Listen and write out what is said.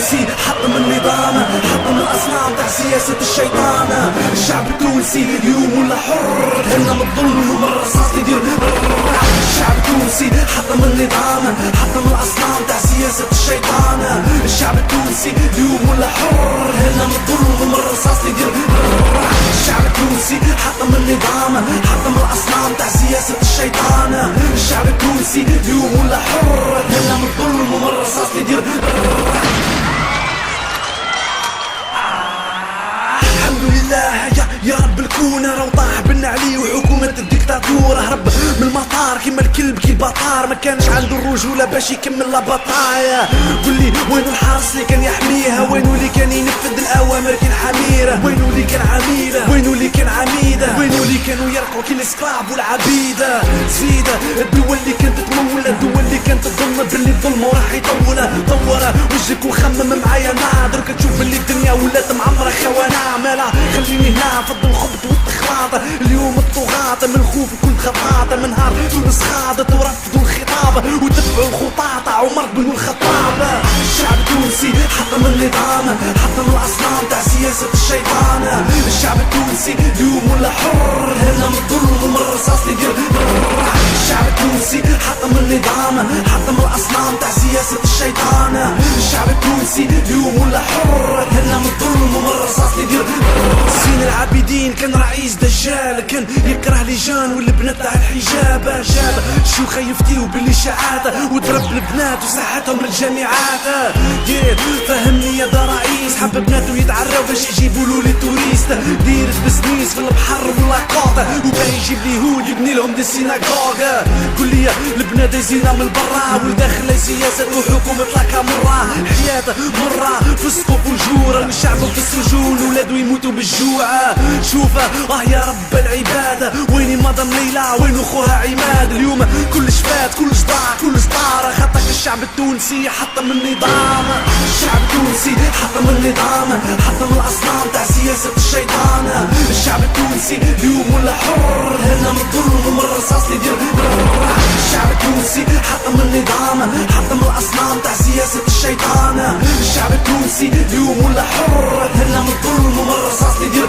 التونسي حطم النظام، حطم الأصنام تاع سياسة الشيطان. الشعب التونسي اليوم ولا حر، هنا من الظلم ومن الرصاص يدير. الشعب التونسي حطم النظام، حطم الأصنام تاع سياسة الشيطان. الشعب التونسي اليوم ولا حر، هنا من الظلم ومن الرصاص يدير. الشعب التونسي حطم النظام، حطم الأصنام تاع سياسة الشيطان. الشعب التونسي اليوم ولا حر، هنا من الظلم ومن الرصاص يدير. الحمد لله يا رب الكون راه طاح بنا عليه وحكومة الديكتاتورة. هرب من المطار كيما الكلب كي البطار، ما كانش عنده الرجولة باش يكمل لابطايا. قولي وينو الحرس اللي كان يحميها، وينو اللي كان ينفذ الأوامر كي الحميرة، وينو اللي كان عميلة، وينو اللي كان عميدة، وينو اللي كانوا يرقعوا كي الاسكلاف والعبيدة. زيدة الدول اللي كانت تمولة، الدول اللي كانت تظن باللي الظلم راح يطولها. طورها وجهك وخمم معايا ناظر، كتشوف باللي الدنيا ولات معمرة خوانة. مالها خليني هنا فضل الخبط والتخلاط. اليوم الطغاة من الخوف كنت خطاطة، من نهار تونس خاضت ورفضوا الخطابة وتبعوا الخطاطة عمر بن الخطابة. الشعب التونسي حطم النظام، حطم الأصنام تاع سياسة الشيطان. الشعب التونسي اليوم ولا حر، هنا من الظلم ومن الرصاص يدير. الشعب التونسي حطم النظام، حطم الأصنام تاع سياسة الشيطان. الشعب التونسي اليوم ولا حر، هنا من الظلم ومن الرصاص يدير. زين العابدين كان رئيس دجال، كان يكره لجان والبنات تاع الحجاب. جاب شيوخ يفتيو بالاشاعات وضرب البنات وساحتهم للجامعات. فهمني يا دا رئيس، حب بناتو يتعراو باش يجيبولو لي توريست. دير بسنيس في البحر واللاكوط، وباغي يجيب لي هود يبني لهم دي سيناغوغ. قول لي البنات يزينا من برا والداخل سياسة وحكومة لا كامورا. حياة مرة فسق وفجور، الشعب في السجون ولادو يموتوا بالجوع. شوف يا رب العباد، ويني مدام ليلى وين خوها عماد. اليوم كلش فات كلش ضاع كلش طار، خاطرك الشعب التونسي حطم النظام. الشعب التونسي حطم النظام، حطم الأصنام تاع سياسة الشيطان. الشعب التونسي اليوم ولا حر، هنا من الظلم ومن الرصاص يدير. الشعب التونسي حطم النظام، حطم الأصنام تاع سياسة الشيطان. الشعب التونسي اليوم ولا حر، هنا من الظلم ومن الرصاص يدير.